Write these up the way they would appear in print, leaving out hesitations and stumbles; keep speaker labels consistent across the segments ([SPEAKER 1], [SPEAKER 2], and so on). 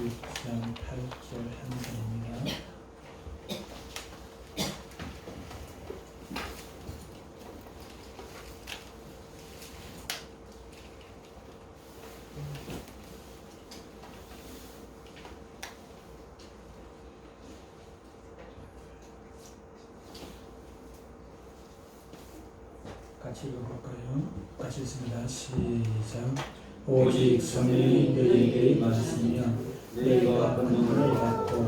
[SPEAKER 1] 6장 8절 한절입니다. 같이 읽어볼까요? 같이 읽습니다. 시작. 오직 성령이 너희에게 임하시면 너희가 권능을 받고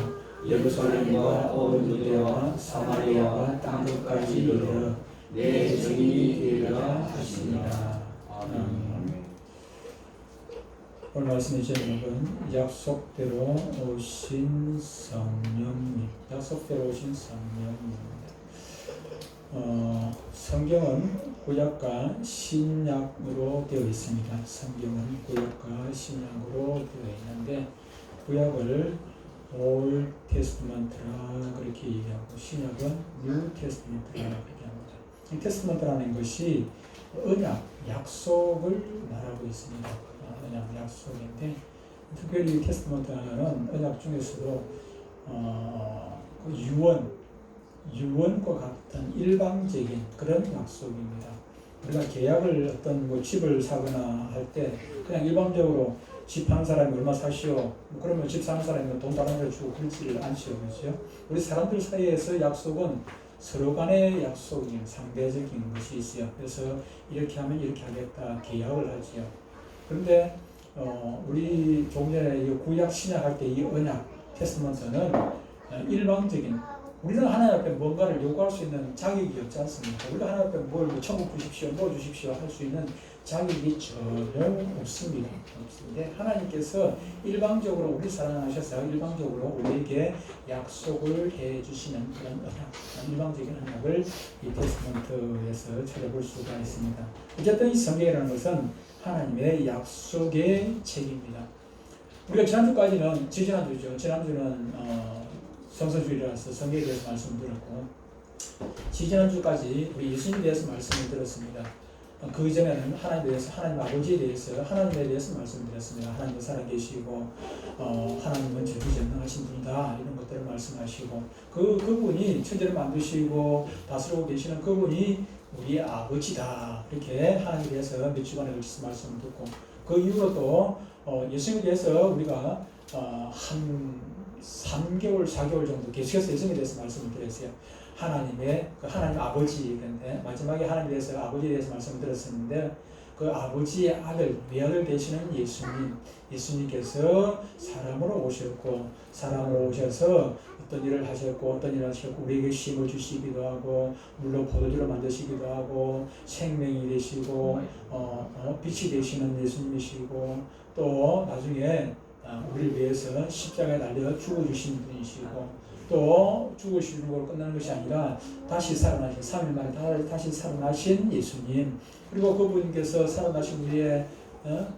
[SPEAKER 1] 예루살렘과 온 유대와 사마리아와 땅끝까지 이르러 내 증인이 되리라 하시니라. 아멘. 오늘 말씀의 제목은 약속대로 오신 성령님. 약속대로 오신 성령님입니다. 성경은 구약과 신약으로 되어 있습니다. 성경은 구약과 신약으로 되어 있는데 구약을 올 테스트먼트라 그렇게 얘기하고 신약은 뉴 테스트먼트라 얘기합니다. 이 테스트먼트라는 것이 언약, 약속을 말하고 있습니다. 언약, 약속인데 특별히 테스트먼트는 언약 중에서도 유언과 같은 일방적인 그런 약속입니다. 우리가 계약을 어떤 집을 사거나 할 때 그냥 일방적으로 집 한 사람이 얼마 사시오 그러면 집 사는 사람이 돈 다른 걸 주고 그렇지를 않죠. 그렇죠? 우리 사람들 사이에서 약속은 서로 간의 약속이 상대적인 것이 있어요. 그래서 이렇게 하면 이렇게 하겠다 계약을 하지요. 그런데 우리 조금 전에 구약 신약할 때 이 언약 테스트먼트는 일방적인 우리는 하나님 앞에 뭔가를 요구할 수 있는 자격이 없지 않습니까? 우리가 하나님 앞에 뭘 천국 주십시오, 뭐 주십시오 할 수 있는 자격이 전혀 없습니다. 없는데 하나님께서 일방적으로 우리 사랑하셔서 일방적으로 우리에게 약속을 해주시는 그런 언약, 일방적인 언약을 이 테스트먼트에서 찾아볼 수가 있습니다. 어쨌든 이 성경이라는 것은 하나님의 약속의 책입니다. 우리가 지난주는 성서주의라서 성경에 대해서 말씀드렸고 지난주까지 우리 예수님에 대해서 말씀을 들었습니다. 그 이전에는 하나님에 대해서 하나님 아버지에 대해서 하나님에 대해서 말씀드렸습니다. 하나님은 살아계시고 하나님은 전지전능하신 분이다 이런 것들을 말씀하시고 그분이 천지를 만드시고 다스리고 계시는 그분이 우리의 아버지다 이렇게 하나님에 대해서 몇 주간에 걸쳐서 말씀을 듣고 그 이후로 또 예수님에 대해서 우리가 한 3개월, 4개월 정도 계속해서 예수님에 대해서 말씀을 드렸어요. 하나님 아버지인데 마지막에 하나님에 대해서 아버지에 대해서 말씀을 드렸었는데 그 아버지의 아들, 외아들 되시는 예수님께서 사람으로 오셔서 어떤 일을 하셨고 우리에게 쉼을 주시기도 하고 물로 포도주를 만드시기도 하고 생명이 되시고 빛이 되시는 예수님이시고 또 나중에 우리를 위해서 십자가에 달려 죽어주신 분이시고 또 죽으시는 걸로 끝나는 것이 아니라 다시 살아나신 3일 만에 다시 살아나신 예수님 그리고 그분께서 살아나신 우리의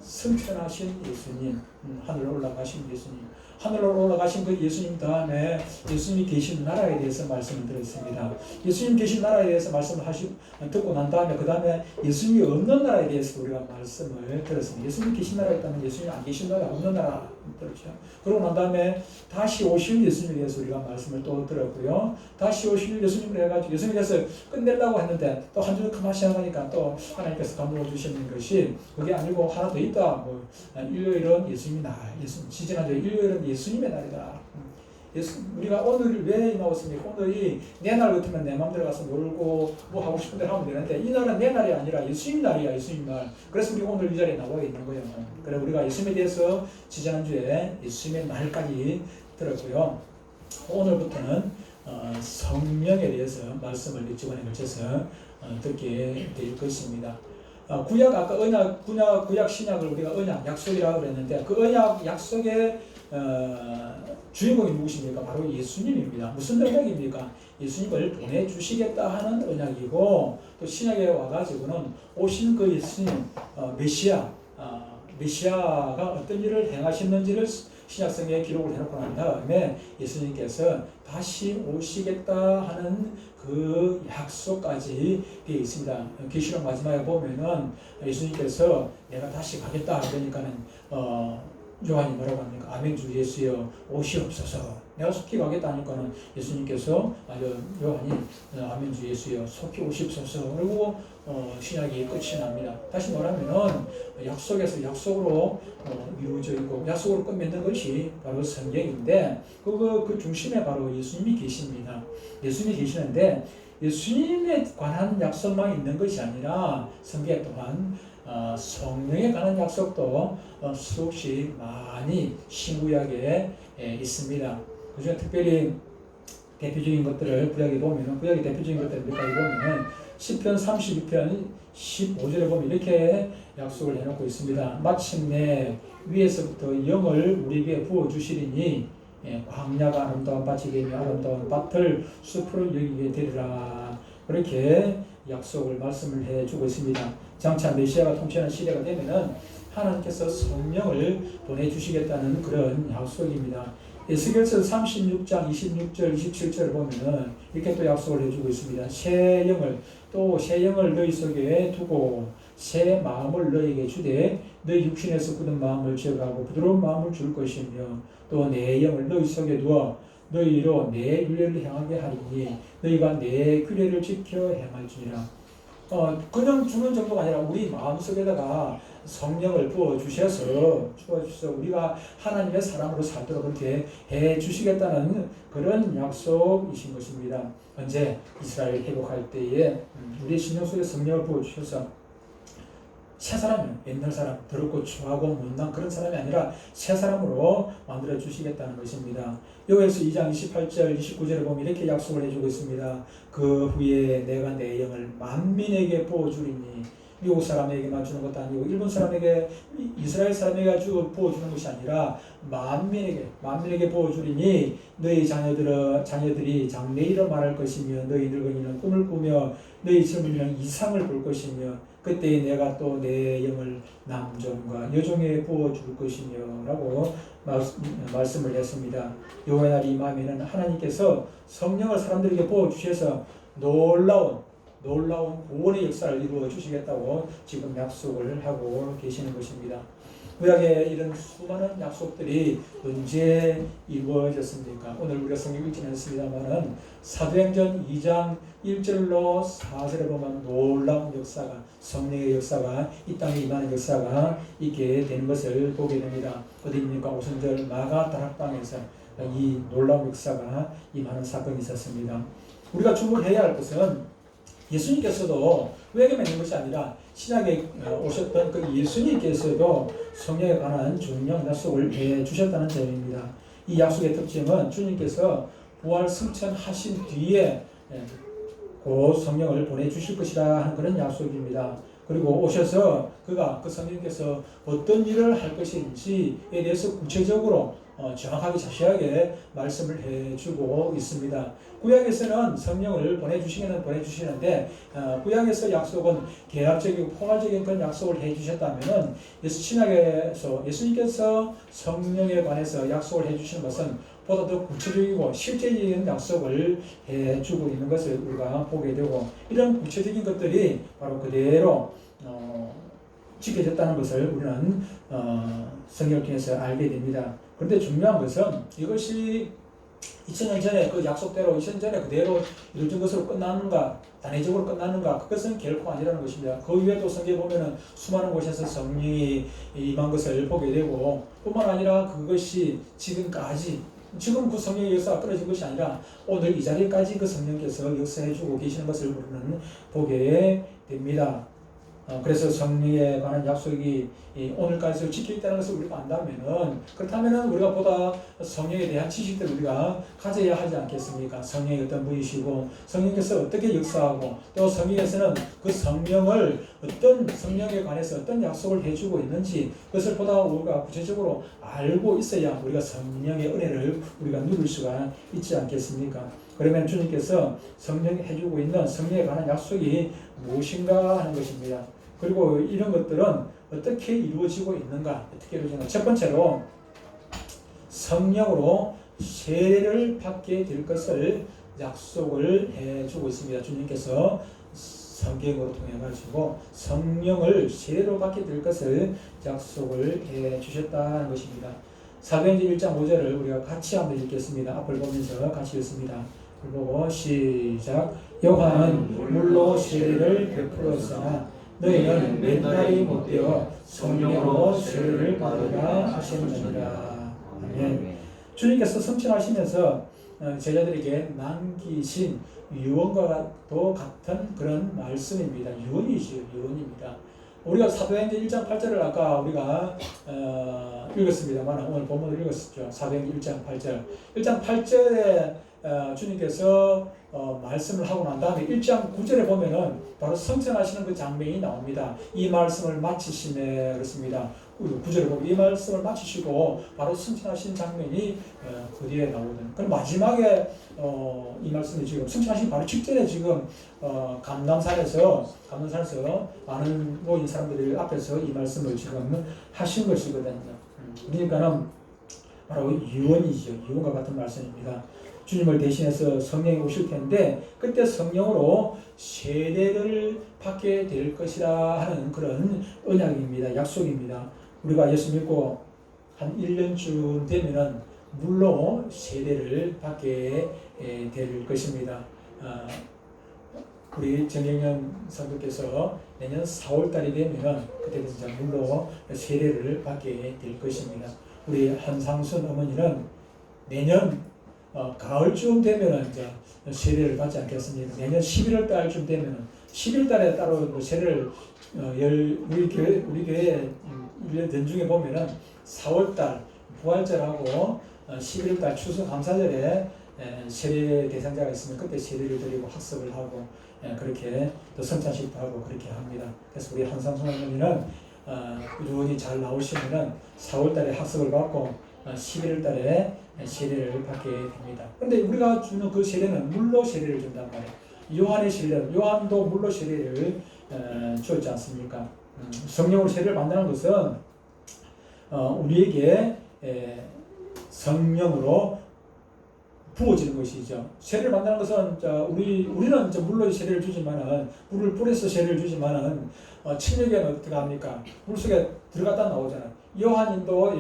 [SPEAKER 1] 승천하신 예수님 하늘로 올라가신 예수님 하늘로 올라가신 그 예수님 다음에 예수님이 계신 나라에 대해서 말씀을 드렸습니다. 예수님 계신 나라에 대해서 말씀을 듣고 난 다음에 그 다음에 예수님이 없는 나라에 대해서 우리가 말씀을 들었습니다. 예수님이 계신 나라에 있다면 예수님이 안 계신 나라 없는 나라 들었죠. 그러고 난 다음에 다시 오실 예수님에 대해서 우리가 말씀을 또 들었고요. 다시 오실 예수님을 해가지고 예수님께서 끝내려고 했는데 또 한 줄 그만 시작하니까 또 하나님께서 감동을 주시는 것이 그게 아니고 하나 더 있다. 일요일은 예수님이 지지난주 일요일은 예수님의 날이다. 우리가 오늘을 왜 나왔습니까? 오늘이 내 날 같으면 내 마음대로 가서 놀고 뭐 하고 싶은 대로 하면 되는데 이 날은 내 날이 아니라 예수님 날이야. 예수님 날. 그래서 우리가 오늘 이 자리에 나와 있는 거예요. 그래 우리가 예수님에 대해서 지난주에 예수님의 날까지 들었고요. 오늘부터는 성령에 대해서 말씀을 몇 주간에 걸쳐서 듣게 될 것입니다. 구약 신약을 우리가 언약, 약속이라고 그랬는데 그 언약, 약속의 주인공이 누구십니까? 바로 예수님입니다. 무슨 언약입니까? 예수님을 보내주시겠다 하는 언약이고 또 신약에 와가지고는 오신 그 예수님, 메시아가 어떤 일을 행하셨는지를 신약성경에 기록을 해놓고 난 다음에 예수님께서 다시 오시겠다 하는 그 약속까지 되어 있습니다. 계시록 마지막에 보면은 예수님께서 내가 다시 가겠다 그러니까는 요한이 뭐라고 합니까? 아멘 주 예수여 오시옵소서. 내가 속히 가겠다 하니까는 예수님께서 요한이 아멘 주 예수여 속히 오시옵소서. 그리고 신약이 끝이 납니다. 다시 말하면은 약속에서 약속으로 이루어져 있고 약속으로 끝맺는 것이 바로 성경인데 그 중심에 바로 예수님이 계십니다. 예수님이 계시는데 예수님에 관한 약속만 있는 것이 아니라 성경 또한 성령에 관한 약속도 수없이 많이 신구약에 있습니다. 그중에 특별히 대표적인 것들을 구약에 보면은 구약의 대표적인 것들을 몇 가지 보면은 시편 32편 15절에 보면 이렇게 약속을 해놓고 있습니다. 마침내 위에서부터 영을 우리에게 부어 주시리니 광야가 아름다운 밭이 되며 아름다운 밭을 숲으로 여기게 되리라. 그렇게 약속을 말씀을 해주고 있습니다. 장차 메시아가 통치하는 시대가 되면은 하나님께서 성령을 보내주시겠다는 그런 약속입니다. 에스겔서 36장 26절 27절을 보면은 이렇게 또 약속을 해주고 있습니다. 새 영을 너희 속에 두고 새 마음을 너희에게 주되 너희 육신에서 굳은 마음을 제거하고 부드러운 마음을 줄 것이며 또 내 영을 너희 속에 두어 너희로 내 윤례를 행하게 하리니 너희가 내 규례를 지켜 행할지니라. 그냥 주는 정도가 아니라 우리 마음속에다가 성령을 부어주셔서 우리가 하나님의 사람으로 살도록 그렇게 해주시겠다는 그런 약속이신 것입니다. 언제 이스라엘 회복할 때에 우리 심령 속에 성령을 부어주셔서 새 사람이요. 옛날 사람, 더럽고 추하고 못난 그런 사람이 아니라 새 사람으로 만들어 주시겠다는 것입니다. 요엘서 2장 28절 29절에 보면 이렇게 약속을 해주고 있습니다. 그 후에 내가 내 영을 만민에게 부어주리니 미국 사람에게만 주는 것도 아니고 일본 사람에게 이스라엘 사람에게 부어주는 것이 아니라 만민에게 부어주리니 너희 자녀들이 장래일을 말할 것이며 너희 늙은이는 꿈을 꾸며 너희 젊은이는 이상을 볼 것이며 그때 내가 또 내 영을 남종과 여종에 부어줄 것이며 라고 말씀을 했습니다. 여호와의 날이 임하면은 하나님께서 성령을 사람들에게 부어주셔서 놀라운 구원의 역사를 이루어 주시겠다고 지금 약속을 하고 계시는 것입니다. 구약의 이런 수많은 약속들이 언제 이루어졌습니까? 오늘 우리가 성경 읽지는 않습니다만은 사도행전 2장 1절로 4절에 보면 놀라운 역사가 성령의 역사가 이 땅에 임하는 역사가 있게 되는 것을 보게 됩니다. 어디입니까? 오순절 마가 다락방에서 이 놀라운 역사가 임하는 사건이 있었습니다. 우리가 주목해야 할 것은 예수님께서도 구약에 있는 것이 아니라 신약에 오셨던 그 예수님께서도 성령에 관한 중요한 약속을 해주셨다는 점입니다. 이 약속의 특징은 주님께서 부활 승천하신 뒤에 그 성령을 보내주실 것이라 하는 그런 약속입니다. 그리고 오셔서 그 성령께서 어떤 일을 할 것인지에 대해서 구체적으로 정확하게 자세하게 말씀을 해주고 있습니다. 구약에서는 성령을 보내주시는데 구약에서 약속은 계약적이고 포괄적인 그런 약속을 해주셨다면은 신약에서 예수님께서 성령에 관해서 약속을 해주시는 것은 보다 더 구체적이고 실제적인 약속을 해주고 있는 것을 우리가 보게 되고 이런 구체적인 것들이 바로 그대로 지켜졌다는 것을 우리는 성경을 통해서 알게 됩니다. 그런데 중요한 것은 이것이 2000년 전에 그 약속대로 2000년 전에 그대로 이루어진 것으로 끝나는가 단회적으로 끝나는가 그것은 결코 아니라는 것입니다. 그 외에도 성경에 보면은 수많은 곳에서 성령이 임한 것을 보게 되고 뿐만 아니라 그것이 지금 그 성령의 역사가 끊어진 것이 아니라 오늘 이 자리까지 그 성령께서 역사해주고 계시는 것을 우리는 보게 됩니다. 그래서 성령에 관한 약속이 오늘까지 지켜있다는 것을 우리가 안다면은 그렇다면은 우리가 보다 성령에 대한 지식들을 우리가 가져야 하지 않겠습니까? 성령이 어떤 분이시고 성령께서 어떻게 역사하고 또 성경에서는 그 성령을 어떤 성령에 관해서 어떤 약속을 해주고 있는지 그것을 보다 우리가 구체적으로 알고 있어야 우리가 성령의 은혜를 우리가 누릴 수가 있지 않겠습니까? 그러면 주님께서 성령이 해주고 있는 성령에 관한 약속이 무엇인가 하는 것입니다. 그리고 이런 것들은 어떻게 이루어지고 있는가? 첫 번째로 성령으로 세례를 받게 될 것을 약속을 해주고 있습니다. 주님께서 성경으로 통해 가지고 성령을 세례로 받게 될 것을 약속을 해 주셨다는 것입니다. 사도행전 1장 5절을 우리가 같이 한번 읽겠습니다. 앞을 보면서 같이 읽습니다. 앞을 보고 시작. 요한은 물로 세례를 베풀었으나 너희는 맨날이 못되어 성령으로 세례를 받으라 하셨느니라. 아멘. 주님께서 성취하시면서 제자들에게 남기신 유언과도 같은 그런 말씀입니다. 유언이죠. 유언입니다. 우리가 사도행전 1장 8절을 아까 우리가 읽었습니다만 오늘 본문을 읽었죠. 사도행전 1장 8절. 1장 8절에 주님께서 말씀을 하고 난 다음에 1장 9절에 보면은 바로 성천하시는 그 장면이 나옵니다. 이 말씀을 마치심에 그렇습니다. 9절에 보면 이 말씀을 마치시고 바로 성천하신 장면이 그 뒤에 나오는. 그럼 마지막에 이 말씀이 지금 성천하신 바로 직전에 지금 감람산에서 많은 모인 사람들 앞에서 이 말씀을 지금 하신 것이거든요. 그러니까는 바로 유언이죠. 유언과 같은 말씀입니다. 주님을 대신해서 성령이 오실 텐데 그때 성령으로 세례를 받게 될 것이라 하는 그런 언약입니다. 약속입니다. 우리가 예수 믿고 한 1년쯤 되면은 물로 세례를 받게 될 것입니다. 우리 정영현 성도께서 내년 4월달이 되면 그때 진짜 물로 세례를 받게 될 것입니다. 우리 한상순 어머니는 내년 가을쯤 되면은 이제 세례를 받지 않겠습니까? 내년 11월 달쯤 되면은 11월 달에 따로 세례를 우리 교회 1년 연중에 보면은 4월 달 부활절하고 11월 달 추수 감사절에 세례 대상자가 있으면 그때 세례를 드리고 학습을 하고 그렇게 또 성찬식도 하고 그렇게 합니다. 그래서 우리 한상순 어머니는 유언이 잘 나오시면은 4월 달에 학습을 받고 11월 달에 세례를 받게 됩니다. 그런데 우리가 주는 그 세례는 물로 세례를 준단 말이에요. 요한의 세례, 요한도 물로 세례를 주었지 않습니까? 성령으로 세례를 받는 것은 우리에게 성령으로 부어지는 것이죠. 세례를 받는 것은 우리는 물로 세례를 주지만은 물을 뿌려서 세례를 주지만은 침례교회는 어떻게 합니까? 물 속에 들어갔다 나오잖아요. 요한인도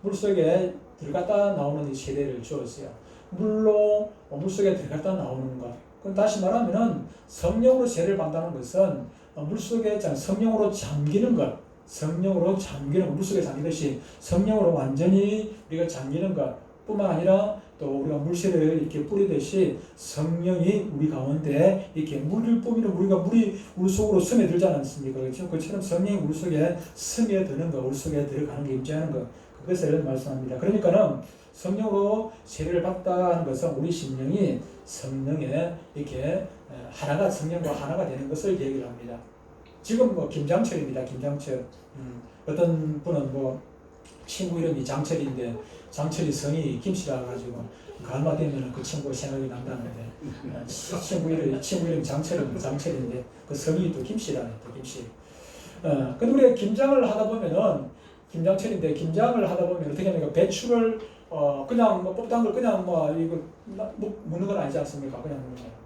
[SPEAKER 1] 물 속에 들어갔다 나오는 세례를 주었어요. 물로 물 속에 들어갔다 나오는 것. 그럼 다시 말하면은 성령으로 세례를 받는 것은 물 속에 성령으로 잠기는 것. 성령으로 잠기는 것. 물 속에 잠기듯이 성령으로 완전히 우리가 잠기는 것 뿐만 아니라 또 우리가 물세례를 이렇게 뿌리듯이 성령이 우리 가운데 이렇게 물을 뿜으면 우리가 물이 물 속으로 스며들지 않습니까? 그렇죠? 그처럼 성령이 물 속에 스며드는 것, 물 속에 들어가는 게 임재하는 것, 그것을 말씀합니다. 그러니까는 성령으로 세례를 받다는 것은 우리 심령이 성령에 이렇게 하나가 성령과 하나가 되는 것을 얘기를 합니다. 지금 김장철입니다. 김장철. 어떤 분은 친구 이름이 장철인데 장철이 성이 김씨라 가지고 가을마 되면 그 친구 생각이 난다는데 친구 이름이 장철인데 그 성이 또 김씨라네. 또 김씨. 근데 우리가 김장을 하다 보면은 김장철인데 김장을 하다 보면 어떻게 합니까? 배추를 그냥 뽑다한 걸 그냥 이거 묻는 건 아니지 않습니까? 그냥 묻는 거예요.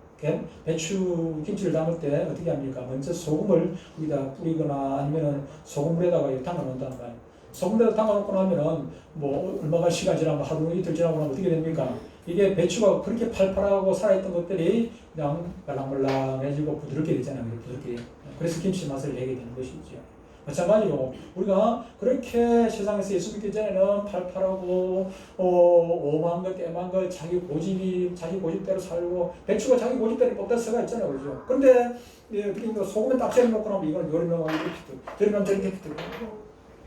[SPEAKER 1] 배추 김치를 담을 때 어떻게 합니까? 먼저 소금을 여기다 뿌리거나 아니면은 소금물에다가 담아 놓는단 말이에요. 소금물에다 담아 놓고 나면은 얼마가 시간 지나면 하루 이틀 지나고 나면 어떻게 됩니까? 이게 배추가 그렇게 팔팔하고 살아있던 것들이 그냥 말랑말랑해지고 부드럽게 되잖아요. 부드럽게. 그래서 김치 맛을 내게 되는 것이죠. 마찬가지로 우리가 그렇게 세상에서 예수 믿기 전에는 팔팔하고 오만 것, 깨만 것, 자기 고집대로 살고 배추가 자기 고집대로 뽑을 수가 있잖아요, 그렇죠? 그런데 어떻게 소금에 딱 재놓고 나면 이거는 여름에 이렇게 저렇게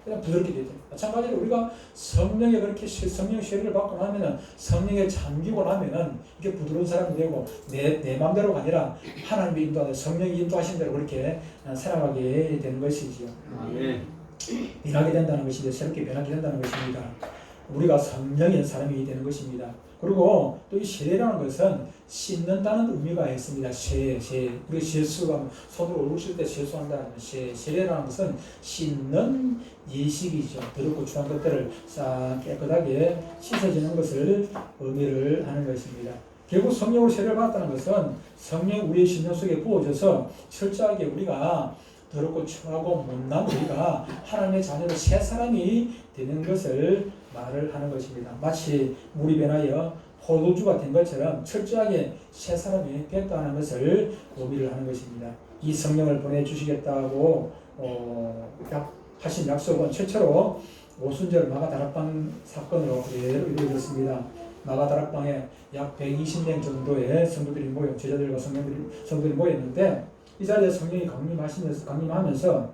[SPEAKER 1] 그냥 부드럽게 되죠. 마찬가지로 우리가 성령에 그렇게 성령 세례를 받고 나면은 성령에 잠기고 나면은 이게 부드러운 사람이 되고 내 마음대로가 아니라 하나님의 인도하는 성령이 인도하신 대로 그렇게 살아가게 되는 것이지요. 변하게 된다는 것이죠. 새롭게 변하게 된다는 것입니다. 우리가 성령의 사람이 되는 것입니다. 그리고 또 이 세례라는 것은 씻는다는 의미가 있습니다. 우리 세수가 손으로 얼굴 씻을 때 세수한다는 세례라는 것은 씻는 예식이죠. 더럽고 추한 것들을 싹 깨끗하게 씻어지는 것을 의미를 하는 것입니다. 결국 성령으로 세례를 받았다는 것은 성령 우리의 심령 속에 부어져서 철저하게 우리가 더럽고 추하고 못난 우리가 하나님의 자녀로 새 사람이 되는 것을 말을 하는 것입니다. 마치 물이 변하여 포도주가 된 것처럼 철저하게 새 사람이 됐다는 것을 의미를 하는 것입니다. 이 성령을 보내주시겠다고 하신 약속은 최초로 오순절 마가다락방 사건으로 그대로 이루어졌습니다. 마가다락방에 약 120명 정도의 성도들이 제자들과 성도들이 모였는데 이 자리에 성령이 강림하면서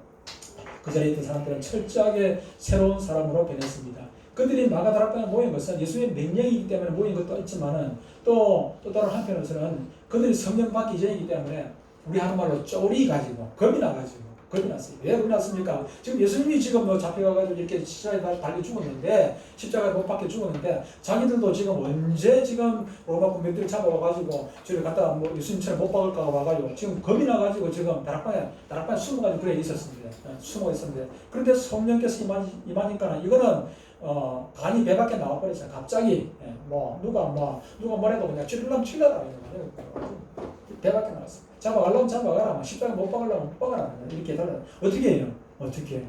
[SPEAKER 1] 그 자리에 있던 사람들은 철저하게 새로운 사람으로 변했습니다. 그들이 마가다락방에 모인 것은 예수의 명령이기 때문에 모인 것도 있지만은 또 다른 한편으로서는 그들이 성령 받기 전이기 때문에 우리 하는 말로 쪼리 가지고 겁이 났어요. 왜 겁이 났습니까? 지금 예수님이 지금 잡혀가지고 이렇게 십자가에 달려 죽었는데 십자가에 못 박혀 죽었는데 자기들도 지금 언제 지금 로마 군병들이 잡아와가지고 저를 갖다 예수님처럼 못 박을까 와가지고 지금 겁이 나가지고 지금 다락방에 숨어가지고 그래 있었습니다. 숨어 있었는데 그런데 성령께서 임하니까 이거는 간이 배 밖에 나와버렸어요. 갑자기 누가 뭐래도 그냥 찔러라 배 밖에 나왔어. 잡아가려면 잡아가라. 십자가에 못 박으려면 못 박아라. 이렇게 해달라. 어떻게 해요? 어떻게?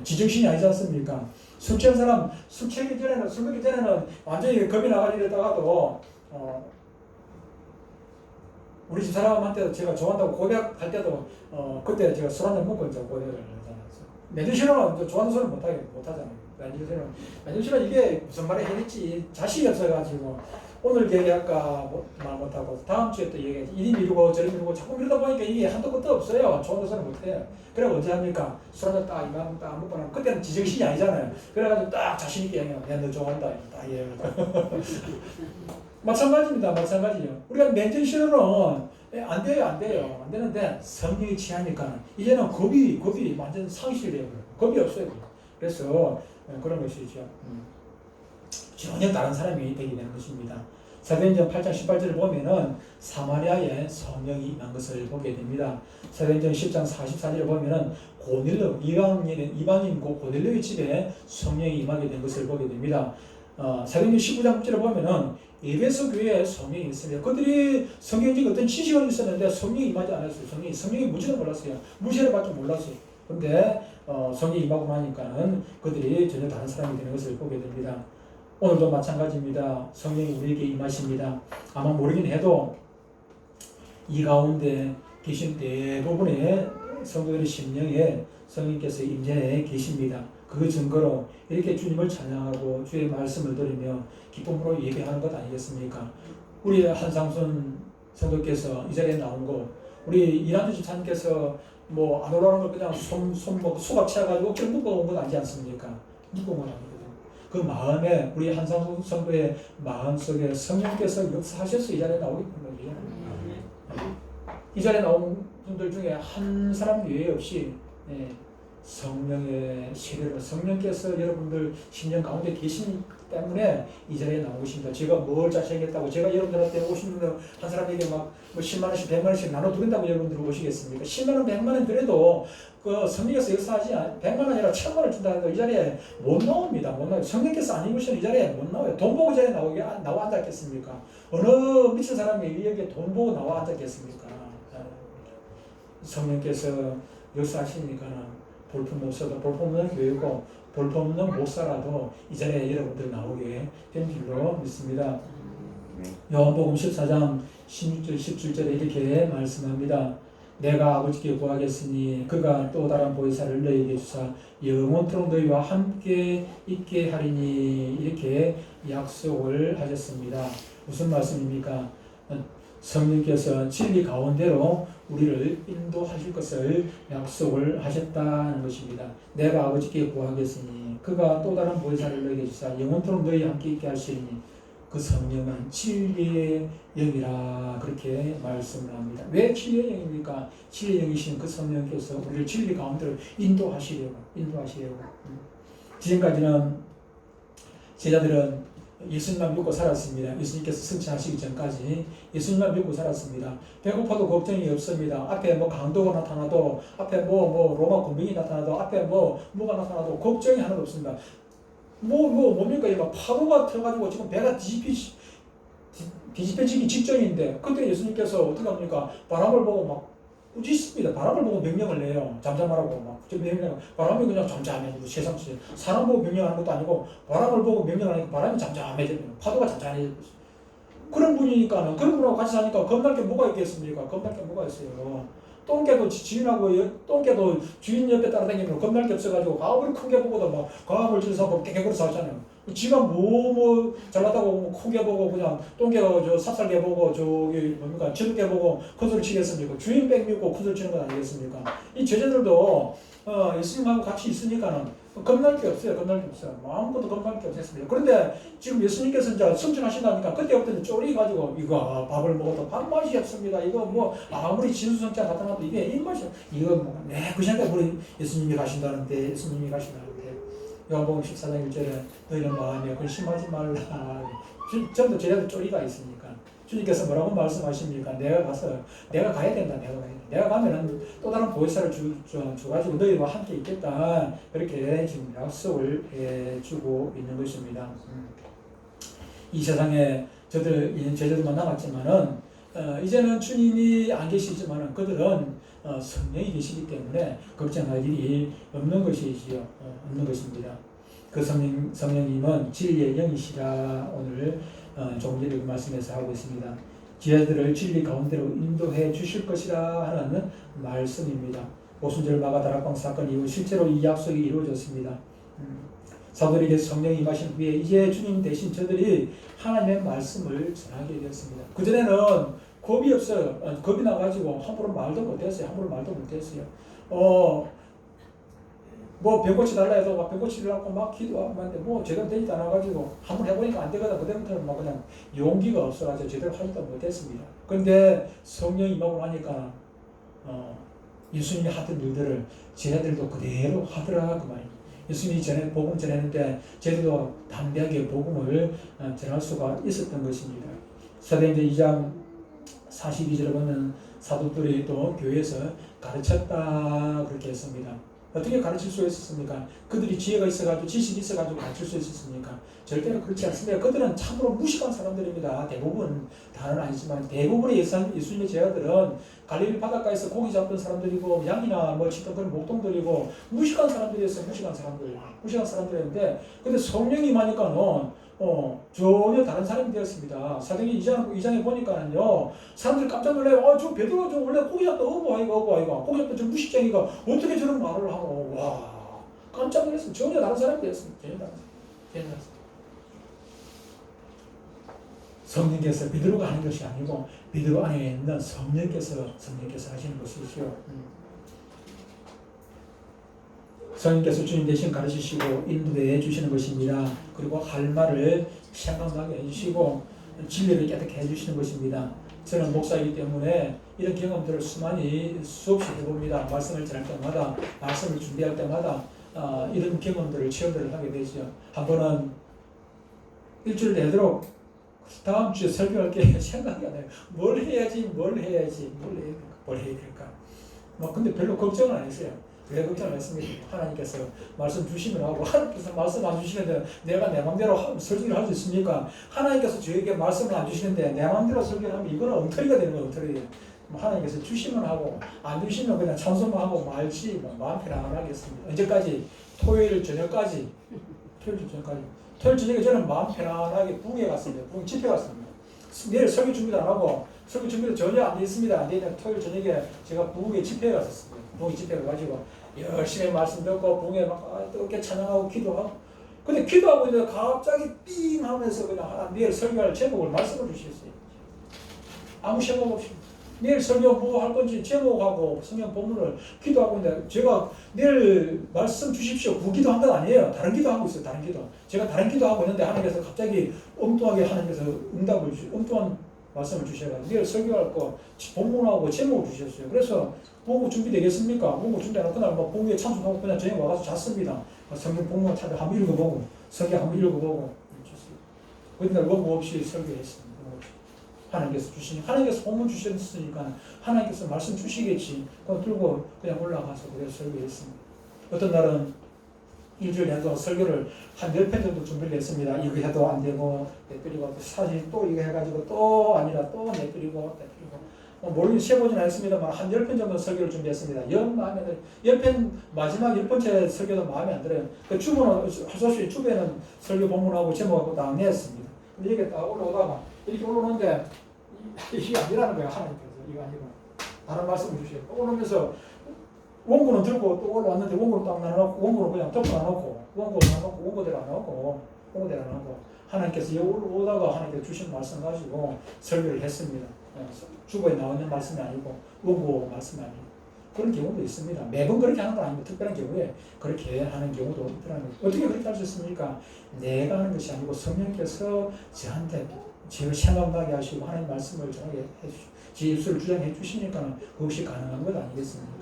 [SPEAKER 1] 지정신이 아니지 않습니까? 술 취한 사람, 술 먹기 전에는 완전히 겁이 나가지고 이러다가도, 우리 집 사람한테 제가 좋아한다고 고백할 때도, 그때 제가 술 한잔 먹고 이제 고백을 하잖아요. 맨주신은 좋아하는 소리 못하잖아요. 맨주신은 이게 무슨 말을 해야 될지 자신이 없어가지고, 오늘 얘기할까 말 못하고 다음 주에 또 얘기하지. 이리 미루고 저리 미루고 자꾸 미루다 보니까 이게 한도 끝도 없어요. 좋은 소리 못해요. 그래 언제 합니까? 술 한잔 딱 이만 딱 먹고 나면 그때는 지정신이 아니잖아요. 그래가지고 딱 자신있게 얘기해요. 야 너 좋아한다. 딱 얘기해요. 마찬가지입니다. 마찬가지요. 우리가 맨정신으로는 안 돼요. 안 되는데 성령이 취하니까 이제는 겁이 완전 상실돼요. 겁이 없어요. 그래서 그런 것이죠. 전혀 다른 사람이 되게 되는 것입니다. 사도행전 8장 18절을 보면은 사마리아에 성령이 임한 것을 보게 됩니다. 사도행전 10장 44절을 보면은 고넬료 이방인 고넬료의 집에 성령이 임하게 된 것을 보게 됩니다. 사도행전 19장 9절을 보면은 에베소 교회에 성령이 있습니다. 그들이 성경적 어떤 지식은 있었는데 성령이 임하지 않았어요. 성령이 무지는 몰랐어요. 무시를 받지 몰랐어요. 그런데 성령이 임하고 나니까는 그들이 전혀 다른 사람이 되는 것을 보게 됩니다. 오늘도 마찬가지입니다. 성령이 우리에게 임하십니다. 아마 모르긴 해도 이 가운데 계신 대부분의 성도들의 심령에 성령께서 임재해 계십니다. 그 증거로 이렇게 주님을 찬양하고 주의 말씀을 들으며 기쁨으로 예배하는 것 아니겠습니까? 우리 한상순 성도께서 이 자리에 나온 거, 우리 이란주 집사님께서 안 올라오는 걸 그냥 수갑 채워가지고 어깨를 묶어온 건 아니지 않습니까? 묶어온 건 아니거든요. 그 마음에 우리 한상순 성도의 마음속에 성령께서 역사하셔서 이 자리에 나오기 때문이에요. 이 자리에 나온 분들 중에 한 사람 외에 없이 성령의 세례로 성령께서 여러분들 심령 가운데 계시기 때문에 이 자리에 나온 것입니다. 제가 뭘 자신하겠다고 제가 여러분들한테 오시는 한 사람에게 막 10만원씩 100만원씩 나눠드린다고 여러분들 오시겠습니까? 10만원 100만원 드려도 그 성령께서 역사하지 100만원 아니라 1000만원 준다 해도 이 자리에 못 나옵니다. 못 나와요. 성령께서 안 입으시면 이 자리에 못 나와요. 돈 보고 이 자리에 나와 앉았겠습니까? 어느 미친 사람이 여기에 돈 보고 나와 앉았겠습니까? 성령께서 역사하시니까는 볼품 없어도 볼품 없는 교회고 볼품 없는 목사라도 이 자리에 여러분들 나오게 된 줄로 믿습니다. 요한복음 14장 16절 17절에 이렇게 말씀합니다. 내가 아버지께 구하겠으니 그가 또 다른 보혜사를 너희에게 주사 영원토록 너희와 함께 있게 하리니 이렇게 약속을 하셨습니다. 무슨 말씀입니까? 성령께서 진리 가운데로 우리를 인도하실 것을 약속을 하셨다는 것입니다. 내가 아버지께 구하겠으니 그가 또 다른 보혜사를 너희에게 주사 영원토록 너희와 함께 있게 하시니 그 성령은 진리의 영이라 그렇게 말씀을 합니다. 왜 진리의 영입니까? 진리의 영이신 그 성령께서 우리를 진리 가운데로 인도하시려고. 지금까지는 제자들은 예수님만 믿고 살았습니다. 예수님께서 승천하시기 전까지 예수님만 믿고 살았습니다. 배고파도 걱정이 없습니다. 앞에 강도가 나타나도, 앞에 로마 군병이 나타나도, 앞에 뭐가 나타나도 걱정이 하나도 없습니다. 뭡니까? 이 파도가 터가지고 지금 배가 뒤집혀지기 직전인데 그때 예수님께서 어떻게 합니까? 바람을 보고 막 꾸짖습니다. 바람을 보고 명령을 내요. 잠잠하라고 막 명령. 바람이 그냥 잠잠해. 세상 사람 보고 명령하는 것도 아니고 바람을 보고 명령하니까 바람이 잠잠해져요. 파도가 잠잠해져요. 그런 분이니까는 그런 분하고 같이 사니까 겁날 게 뭐가 있겠습니까? 겁날 게 뭐가 있어요. 똥개도 똥개도 주인 옆에 따라다니면 겁날 게 없어가지고 아무리 큰 게 보고도 막 과학을 들여서 깨끗이 살잖아요. 지가 잘났다고 크게 보고 그냥 똥개 삽살개 보고 저기 뭡니까 지름개 보고 큰소리 치겠습니까? 주인 백 믿고 큰소리 치는 건 아니겠습니까? 이 제자들도 예수님하고 같이 있으니까는 겁날 게 없어요. 겁날 게 없어요. 아무것도 겁날 게 없었습니다. 그런데 지금 예수님께서 이제 승천하신다니까 그때부터 쫄이가지고 이거 밥을 먹어도 밥맛이 없습니다. 이거 뭐 아무리 진수성자 나타나도 이게 입맛이 이거 뭐 그 생각에 우리 예수님이 가신다는데 예수님이 가신다는데 요한복음 14장 1절에 너희는 마음에 근심하지 말라. 전부 제자들 쫄이가 있으니까 주님께서 뭐라고 말씀하십니까? 내가 가야 된다. 내가 가면은 또 다른 보혜사를 줘가지고 너희와 함께 있겠다. 그렇게 지금 약속을 해주고 있는 것입니다. 이 세상에 제자들만 남았지만은 이제는 주님이 안 계시지만은 그들은 성령이 계시기 때문에 걱정할 일이 없는 것이지요. 없는 것입니다. 그 성령님은 진리의 영이시라 오늘 조금 전에 그 말씀에서 하고 있습니다. 제자들을 진리 가운데로 인도해 주실 것이라 하는 말씀입니다. 오순절 마가다락방 사건 이후 실제로 이 약속이 이루어졌습니다. 사도들에게 성령이 임하신 후에 이제 주님 대신 저들이 하나님의 말씀을 전하게 되었습니다. 그전에는 겁이 없어요. 겁이 나가지고 함부로 말도 못했어요. 뭐 병고치 달라 해도 막 병고치 달라고 막 기도하고 하는데 뭐 제대로 되지도 않아가지고 한번 해보니까 안 되거든. 그때부터는 막 그냥 용기가 없어가지고 제대로 하지도 못했습니다. 그런데 성령이 임하고 나니까 예수님이 하던 일들을 제자들도 그대로 하더라 그 말입니다. 예수님이 복음 전했는데 저희도 담대하게 복음을 전할 수가 있었던 것입니다. 사도행전 2장 42절에 보면 사도들이 또 교회에서 가르쳤다 그렇게 했습니다. 어떻게 가르칠 수 있었습니까? 그들이 지혜가 있어가지고 지식이 있어가지고 가르칠 수 있었습니까? 절대로 그렇지 않습니다. 그들은 참으로 무식한 사람들입니다. 대부분 다는 아니지만 대부분의 예수님의 제자들은 갈릴리 바닷가에서 고기 잡던 사람들이고 양이나 뭐 치던 그런 목동들이고 무식한 사람들이었어요. 무식한 사람들이었는데 근데 성령이 임하니까는 전혀 다른 사람이 되었습니다. 사도행전 2장에 보니까는요, 사람들이 깜짝 놀라요. 저 베드로 저 원래 고기 잡던 어부 고기 잡던 저 무식쟁이가 어떻게 저런 말을 하고, 와, 깜짝 놀랐어요. 전혀 다른 사람이 되었습니다. 전혀 다른 사람. 성령께서 베드로가 하는 것이 아니고 베드로 안에 있는 성령께서 하시는 것이죠. 성령께서 주님 대신 가르치시고 인도해 주시는 것입니다. 그리고 할 말을 생각나게 해주시고 진리를 깨닫게 해주시는 것입니다. 저는 목사이기 때문에 이런 경험들을 수없이 해봅니다. 말씀을 전할 때마다, 말씀을 준비할 때마다 이런 경험들을 체험들을 하게 되죠. 한 번은 일주일 내도록 다음 주에 설교할 게 생각이 안 나요. 뭘 해야 될까. 근데 별로 걱정은 안 했어요. 왜 걱정을 했습니까? 하나님께서 말씀 주시면 하고, 하나님께서 말씀 안 주시는데 내가 내 마음대로 설교를 할 수 있습니까? 하나님께서 저에게 말씀을 안 주시는데 내 마음대로 설교를 하면 이거는 엉터리가 되는 거예요, 엉터리. 하나님께서 주시면 하고, 안 주시면 그냥 찬송만 하고 말지, 마음 편안하게 했습니다. 언제까지? 토요일 저녁까지. 토요일 저녁에 저는 마음 편안하게 부흥에 갔습니다. 부흥 집회 갔습니다. 내일 설교 준비도 안 하고, 설교 준비도 전혀 안 돼 있습니다. 안 되는 토요일 저녁에 제가 부흥에 집회에 갔었습니다. 부흥 집회에 가가지고 열심히 말씀 듣고 부흥에 막 뜨겁게 찬양하고 기도하고. 근데 기도하고 있는데 갑자기 삥 하면서 그냥 내일 설교할 제목을 말씀을 주셨어요. 아무 생각 없이. 내일 설교 뭐 할 건지 제목하고 성경 본문을 기도하고 있는데 제가 내일 말씀 주십시오. 그 기도한 건 아니에요. 다른 기도하고 있어요. 다른 기도. 제가 다른 기도하고 있는데 하나님께서 갑자기 엉뚱하게 하나님께서 엉뚱한 말씀을 주셔가지고 내일 설교할 거 본문하고 제목을 주셨어요. 그래서 본문 준비되겠습니까? 본문 준비하는 그날 뭐 본문에 참석하고 그냥 저녁 와서 잤습니다. 성경 본문 한번 읽어보고 성경 한번 읽어보고 그날 원고 없이 설교했습니다. 하나님께서 본문 주셨으니까 하나님께서 말씀 주시겠지. 그거 들고 그냥 올라가서 그래서 설교했습니다. 어떤 날은 일주일 내도 설교를 한 10편 정도 준비를 했습니다. 이거 해도 안 되고 내버리고 사실 또 이거 해가지고 또 아니라 또 내버리고 모르겠 세보진 않았습니다만 한 10편 정도 설교를 준비했습니다. 영 마음에 들어요. 10편 마지막 10번째 설교도 마음에 안 들어요. 그 주보는 할 수 없이 주변은 설교 본문하고 제목하고 다 냈습니다. 근데 이게 딱 올라오다가 이렇게 올라오는데 이게 아니라는 거예요. 하나님께서 이거 아니고 다른 말씀을 주시고 올라오면서 원고는 들고 또 올라왔는데 원고는 딱 나눠놓고 원고는 그냥 덮어 놔놓고 원고를 놔놓고 원고대로 안 놓고 원고대로 안 놓고 하나님께서 오다가 하나님께서 주신 말씀 가지고 설교를 했습니다. 주보에 나와 있는 말씀이 아니고 원고 말씀이 아니고 그런 경우도 있습니다. 매번 그렇게 하는 건 아니고 특별한 경우에 그렇게 하는 경우도 있더라는 거죠. 어떻게 그렇게 할 수 있습니까? 내가 하는 것이 아니고 성령께서 저한테 제가 생각나게 하시고 하나님 말씀을 전하게 해주시고 제 입술을 주장해 주시니까 그것이 가능한 것 아니겠습니까?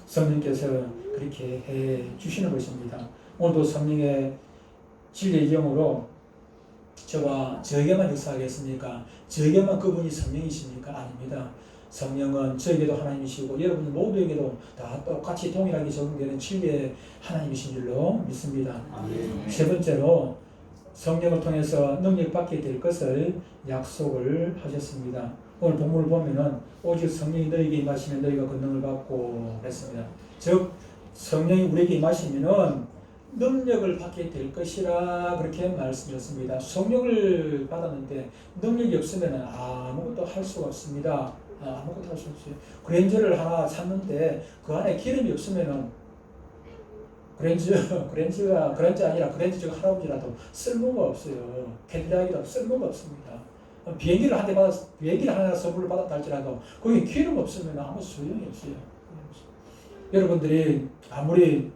[SPEAKER 1] 성령께서 그렇게 해 주시는 것입니다. 오늘도 성령의 진리의 영으로 저와 저에게만 역사하겠습니까? 저에게만 그분이 성령이십니까? 아닙니다. 성령은 저에게도 하나님이시고 여러분 모두에게도 다 똑같이 동일하게 적용되는 진리의 하나님이신 줄로 믿습니다.
[SPEAKER 2] 아멘.
[SPEAKER 1] 세 번째로 성령을 통해서 능력받게 될 것을 약속을 하셨습니다. 오늘 본문을 보면은 오직 성령이 너희에게 임하시면 너희가 권능을 받고 그랬습니다. 즉 성령이 우리에게 임하시면은 능력을 받게 될 것이라 그렇게 말씀드렸습니다. 성령을 받았는데 능력이 없으면 아무것도 할 수가 없습니다. 아무것도 할 수 없어요. 그랜저를 하나 샀는데 그 안에 기름이 없으면은 그랜저 아니라 그랜저 저 할아버지라도 쓸모가 없어요. 캐딜락이라도 쓸모가 없습니다. 비행기를 한 대 받았, 비행기를 하나 선물을 받았다 할지라도 거기 기름 없으면 아무 소용이 없어요. 여러분들이 아무리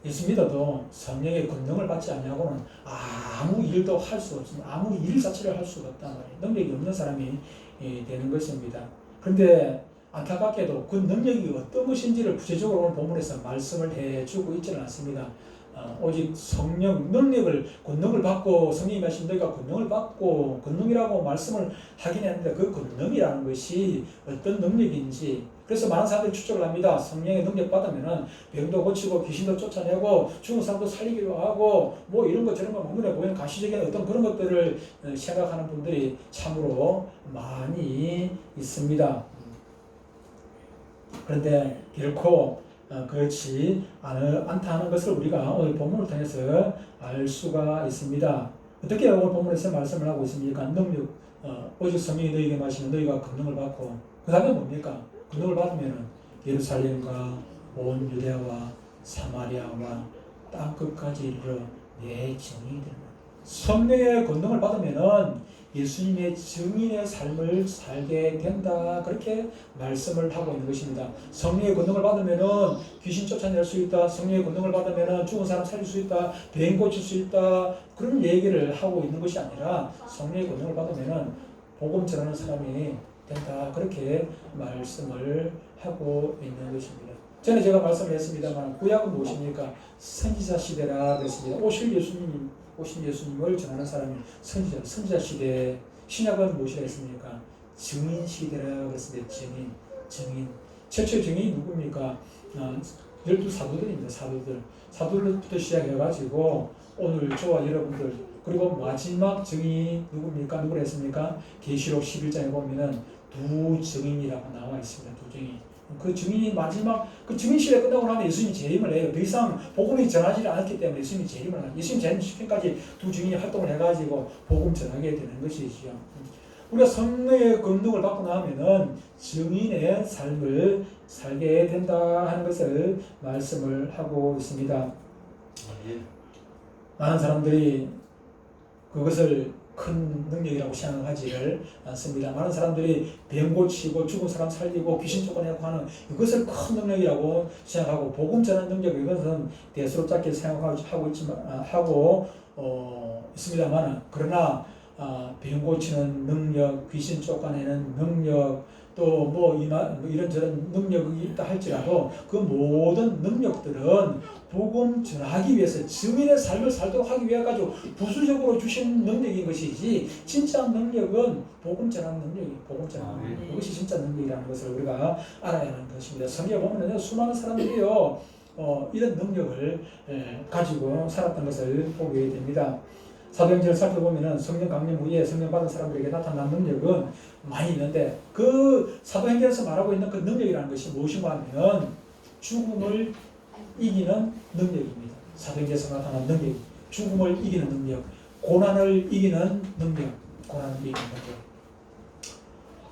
[SPEAKER 1] 예수 믿어도 성령의 권능을 받지 않냐고는 아무 일도 할 수 없습니다. 아무 일 자체를 할 수가 없단 말이에요. 능력이 없는 사람이 되는 것입니다. 그런데 안타깝게도 그 능력이 어떤 것인지를 구체적으로 오늘 본문에서 말씀을 해주고 있지는 않습니다. 오직 성령 능력을 권능을 받고 성령이 말씀 너희가 권능을 받고 권능이라고 말씀을 하긴 했는데 그 권능이라는 것이 어떤 능력인지 그래서 많은 사람들이 추측을 합니다. 성령의 능력 받으면은 병도 고치고 귀신도 쫓아내고 죽은 사람도 살리기도 하고 뭐 이런 것 저런 거 눈에 보이는 가시적인 어떤 그런 것들을 생각하는 분들이 참으로 많이 있습니다. 그런데 결코 그렇지 않다는 것을 우리가 오늘 본문을 통해서 알 수가 있습니다. 어떻게 오늘 본문에서 말씀을 하고 있습니까? 능력, 오직 성령이 너희에게 마시면 너희가 권능을 받고 그 다음에 뭡니까? 권능을 받으면 예루살렘과 온 유대와 사마리아와 땅끝까지 이르러 내 증인이 되는 성령의 권능을 받으면 예수님의 증인의 삶을 살게 된다. 그렇게 말씀을 하고 있는 것입니다. 성령의 권능을 받으면 귀신 쫓아낼 수 있다. 성령의 권능을 받으면 죽은 사람 살릴 수 있다. 병 고칠 수 있다. 그런 얘기를 하고 있는 것이 아니라 성령의 권능을 받으면 복음 전하는 사람이 된다. 그렇게 말씀을 하고 있는 것입니다. 전에 제가 말씀을 했습니다만 구약은 무엇입니까? 선지자 시대라 그랬습니다. 오신 예수님을 전하는 사람이 선지자 시대. 신약은 무엇이라 했습니까? 증인 시대라 그랬습니다. 증인. 최초의 증인이 누굽니까? 12사도들입니다. 사도들부터 시작해가지고 오늘 저와 여러분들 그리고 마지막 증인이 누굽니까? 누구라 했습니까? 계시록 11장에 보면은 두 증인이라고 나와 있습니다. 두 증인. 그 증인이 마지막 그 증인 시대 끝나고 나면 예수님이 재림을 해요. 더 이상 복음이 전하지 않았기 때문에 예수님이 재림을 해요. 예수님 재림 시편까지 두 증인이 활동을 해가지고 복음 전하게 되는 것이죠. 우리가 성령의 권능을 받고 나면은 증인의 삶을 살게 된다 하는 것을 말씀을 하고 있습니다. 많은 사람들이 그것을 큰 능력이라고 생각하지를 않습니다. 많은 사람들이 병 고치고 죽은 사람 살리고 귀신 쫓아내고 하는 이것을 큰 능력이라고 생각하고 복음 전하는 능력 이것은 대수롭게 생각하고 있습니다만 그러나 병 고치는 능력, 귀신 쫓아내는 능력 또 뭐 이런저런 능력이 있다 할지라도 그 모든 능력들은 복음 전하기 위해서 증인의 삶을 살도록 하기 위해 가지고 부수적으로 주신 능력인 것이지 진짜 능력은 복음 전하는 능력이 복음 전하는 능력. 이것이 진짜 능력이라는 것을 우리가 알아야 하는 것입니다. 성경에 보면은 수많은 사람들이요 이런 능력을 가지고 살았던 것을 보게 됩니다. 사도행전을 살펴보면 성령 강림 후에 성령 받은 사람들에게 나타난 능력은 많이 있는데 그 사도행전에서 말하고 있는 그 능력이라는 것이 무엇인가 하면 죽음을 이기는 능력입니다. 사도행전에서 나타난 능력, 죽음을 이기는 능력, 고난을 이기는 능력, 고난을 이기는 능력.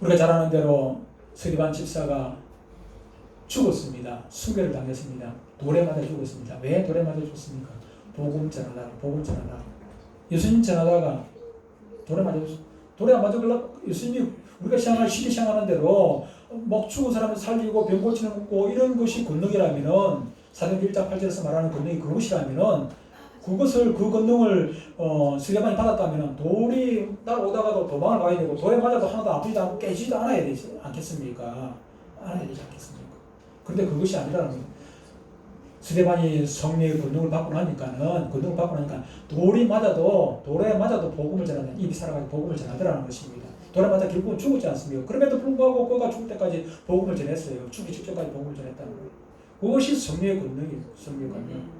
[SPEAKER 1] 우리가 잘 아는 대로 스리반 집사가 죽었습니다. 순교를 당했습니다. 돌에 맞아 죽었습니다. 왜 돌에 맞아 죽었습니까? 복음 전하다가 예수님 전하다가 돌에 맞아 예수님이 우리가 쉽게 시행하는 대로 막 죽은 사람을 살리고 병 고치는 거 이런 것이 권능이라면은 사도행전 1장 8절에서 말하는 권능이 그것이라면은 그 권능을 스데반이 받았다면은 돌이 날오다가도 도망을 가야 되고 돌에 맞아도 하나도 아프지도 않고 깨지지도 않아야 되지 않겠습니까? 알아야 되지 않겠습니까? 그런데 그것이 아니라는 거예요. 스데반이 성령의 권능을 받고 나니까 돌에 맞아도 복음을 전하는 입이 살아가지고 복음을 전하더라는 것입니다. 돌에 맞아 결국은 죽었지 않습니까? 그럼에도 불구하고 그가 죽을 때까지 복음을 전했어요. 죽기 직전까지 복음을 전했다는 거예요. 그것이 성령의 권능이에요. 성령의 권능.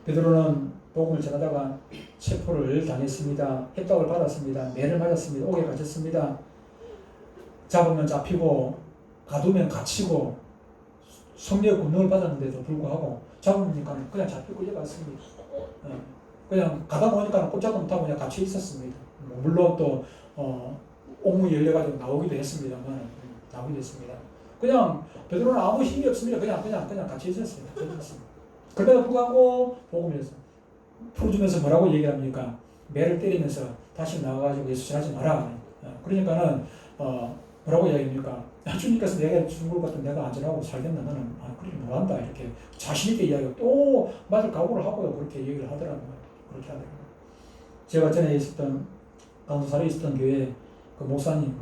[SPEAKER 1] 베드로는 복음을 전하다가 체포를 당했습니다. 협박을 받았습니다. 매를 맞았습니다. 옥에 갇혔습니다. 잡으면 잡히고 가두면 갇히고 성령의 권능을 받았는데도 불구하고 잡으니까 그냥 잡혀 끌려갔습니다. 그냥 가다 보니까 꼼짝도 못하고 그냥 갇혀 있었습니다. 물론 또 옥문이 열려가지고 나오기도 했습니다만 나오기도 했습니다. 그냥 베드로는 아무 힘이 없습니다. 그냥 갇혀 있었어요. 그러다 불구하고 복음을 풀어주면서 뭐라고 얘기합니까? 매를 때리면서 다시 나와가지고 예수 전하지 마라. 그러니까는 뭐라고 얘기합니까? 주님께서 내가 죽을 것 같은 내가 안전하고 살겠나 너는 그렇게 못한다 이렇게 자신 있게 이야기하고 또 맞을 각오를 하고요 그렇게 얘기를 하더라고요. 그렇게 하더라고요. 제가 전에 있었던 강도살에 있었던 교회 그 목사님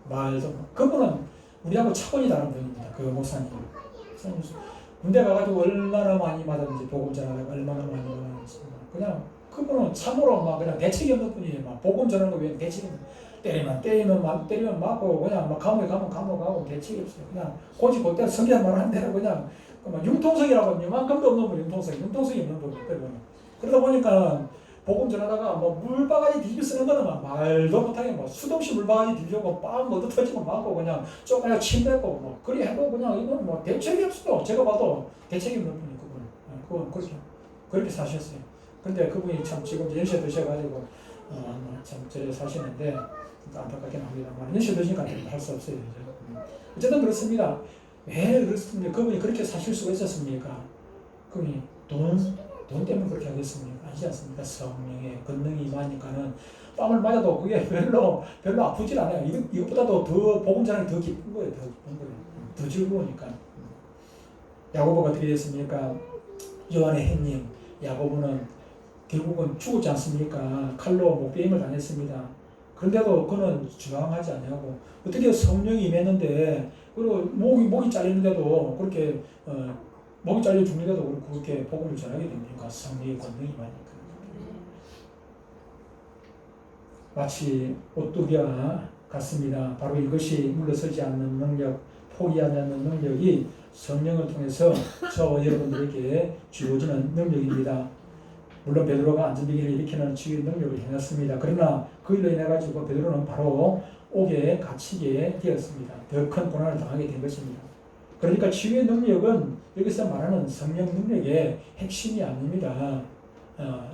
[SPEAKER 1] 말도 그분은 우리하고 차원이 다른 분입니다. 그 목사님. 군대 가가지고 얼마나 많이 맞았는지 복음 전하다가 얼마나 많이 맞았는지 그냥 그분은 참으로 막 그냥 대책이 없는 분이에요. 막 복음 전하는 거 외에는 대책이 때리면 맞고 그냥 막 감옥에 가면 감옥 가고 대책이 없어요. 그냥 고지 곧대로 성경 말하는 대로 그냥 융통성이라고 하면 이만큼도 없는 분 융통성이 없는 분이거든요. 그러다 보니까 복음 전하다가 뭐 물바가지 뒤집어 쓰는 거는 막 말도 못하게 뭐 수도 없이 물바가지 뒤집고 빵 모두 터지고 맞고 그냥 조금 침 뱉고 뭐 그리 해도 그냥 이건 뭐 대책이 없어요. 제가 봐도 대책이 없는 분이 그분 그렇게 사셨어요. 근데 그분이 참 지금 연세 드셔가지고 참 저래 사시는데 안타깝긴 합니다만 연세 드시니까 할 수 없어요. 어쨌든 그렇습니다. 왜 그렇습니까? 그분이 그렇게 사실 수가 있었습니까? 그분이 돈 때문에 그렇게 하겠습니까? 아니지 않습니까? 성령의 권능이 임하니까는 뺨을 맞아도 그게 별로 아프질 않아요. 이것보다도 더 복음 전하기 더 기쁜 거예요. 더 즐거우니까. 야고보가 어떻게 됐습니까? 요한의 형님 야고보는 결국은 죽었지 않습니까? 칼로 목베임을 당했습니다. 그런데도 그는 저항하지 아니하고 어떻게 성령이 임했는데 그리고 목이 잘리는데도 그렇게 목이 잘려 죽는데도 그렇게 복음을 전하게 됩니까? 성령의 권능이 많으니까. 마치 오뚜기와 같습니다. 바로 이것이 물러서지 않는 능력, 포기하지 않는 능력이 성령을 통해서 저와 여러분들에게 주어지는 능력입니다. 물론 베드로가 안전비기를 일으키는 치유의 능력을 행했습니다. 그러나 그 일로 인해 가지고 베드로는 바로 옥에 갇히게 되었습니다. 더 큰 고난을 당하게 된 것입니다. 그러니까 치유의 능력은 여기서 말하는 성령 능력의 핵심이 아닙니다.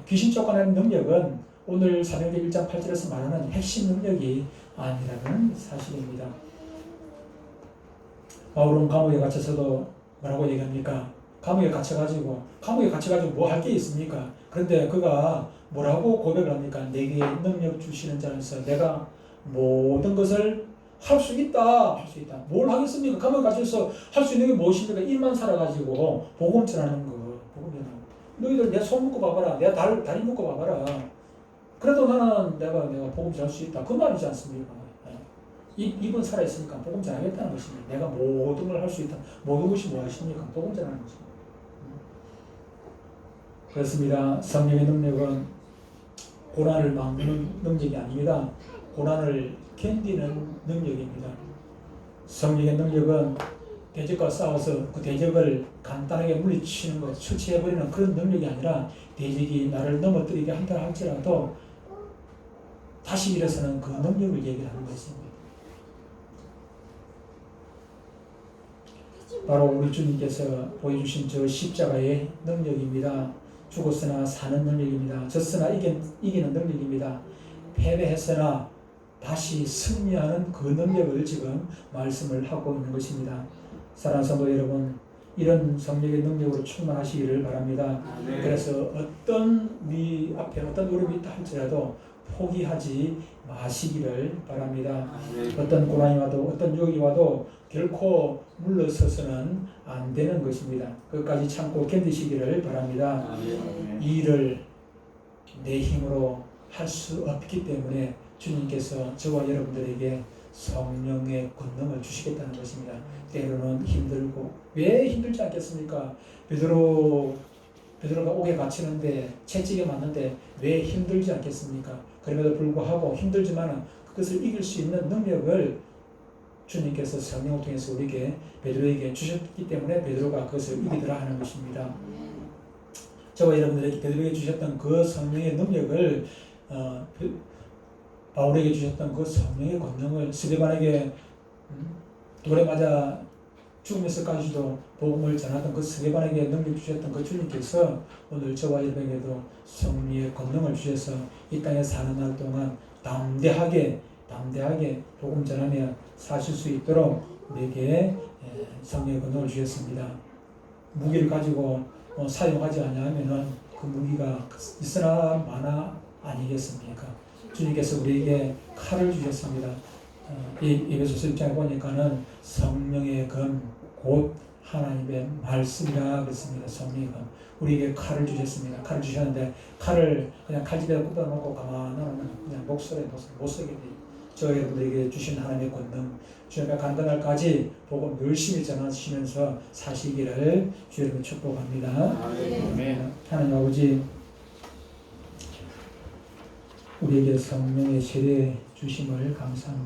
[SPEAKER 1] 귀신 쫓아내는 능력은 오늘 사도행전 1장 8절에서 말하는 핵심 능력이 아니라는 사실입니다. 바울은 감옥에 갇혀서도 뭐라고 얘기합니까? 감옥에 갇혀가지고 뭐 할 게 있습니까? 그런데 그가 뭐라고 고백을 합니까? 내게 능력 주시는 자로서 내가 모든 것을 할 수 있다. 뭘 하겠습니까? 감옥에 갇혀서 할 수 있는 게 무엇입니까? 입만 살아가지고 복음 전하는 거. 복음 전하는 거. 너희들 내 손 묶어 봐봐라. 내 다리 묶어 봐봐라. 그래도 나는 내가 복음 전할 수 있다. 그 말이지 않습니까? 입은 살아있으니까 복음 전하겠다는 것입니다. 내가 모든 걸 할 수 있다. 모든 것이 무엇입니까? 복음 전하는 것입니다. 그렇습니다. 성령의 능력은 고난을 막는 능력이 아닙니다. 고난을 견디는 능력입니다. 성령의 능력은 대적과 싸워서 그 대적을 간단하게 물리치는 것, 처치해버리는 그런 능력이 아니라 대적이 나를 넘어뜨리게 한다 할지라도 다시 일어서는 그 능력을 얘기하는 것입니다. 바로 우리 주님께서 보여주신 저 십자가의 능력입니다. 죽었으나 사는 능력입니다. 졌으나 이기는 능력입니다. 패배했으나 다시 승리하는 그 능력을 지금 말씀을 하고 있는 것입니다. 사랑하는 성도 여러분, 이런 성령의 능력으로 충만하시기를 바랍니다. 그래서 어떤 우리 앞에 어떤 어려움이 있다 할지라도 포기하지 마시기를 바랍니다. 어떤 고난이 와도 어떤 유혹이 와도 결코 물러서서는 안 되는 것입니다. 끝까지 참고 견디시기를 바랍니다. 이 일을 내 힘으로 할 수 없기 때문에 주님께서 저와 여러분들에게 성령의 권능을 주시겠다는 것입니다. 때로는 힘들고 왜 힘들지 않겠습니까? 베드로가 옥에 갇히는데 채찍에 맞는데 왜 힘들지 않겠습니까? 그럼에도 불구하고 힘들지만 그것을 이길 수 있는 능력을 주님께서 성령을 통해서 우리에게 베드로에게 주셨기 때문에 베드로가 그것을 이기더라 하는 것입니다. 저와 여러분들에게 베드로에게 주셨던 그 성령의 능력을 바울에게 주셨던 그 성령의 권능을 스데반에게 돌에 맞아 죽으면서까지도 복음을 전하던 그 스데반에게 능력 주셨던 그 주님께서 오늘 저와 여러분에게도 성령의 권능을 주셔서 이 땅에 사는 날 동안 담대하게 복음 전하며 사실 수 있도록 우리에게 성령의 권능을 주셨습니다. 무기를 가지고 사용하지 않으면 그 무기가 있으나 마나 아니겠습니까? 주님께서 우리에게 칼을 주셨습니다. 이 에베소서 1장에 보니까는 성령의 검, 곧 하나님의 말씀이라 그랬습니다. 성령의 검. 우리에게 칼을 주셨습니다. 칼을 주셨는데 칼을 그냥 칼집에다 꽂아 놓고 가만히 놓으면 그냥 목소리에 못 쓰게 돼요. 저 여러분들에게 주신 하나님의 권능, 주님의 간단할까지 복음 열심히 전하시면서 사시기를 주 여러분 축복합니다. 아멘. 하나님 아버지, 우리에게 성령의 세례 주심을 감사합니다.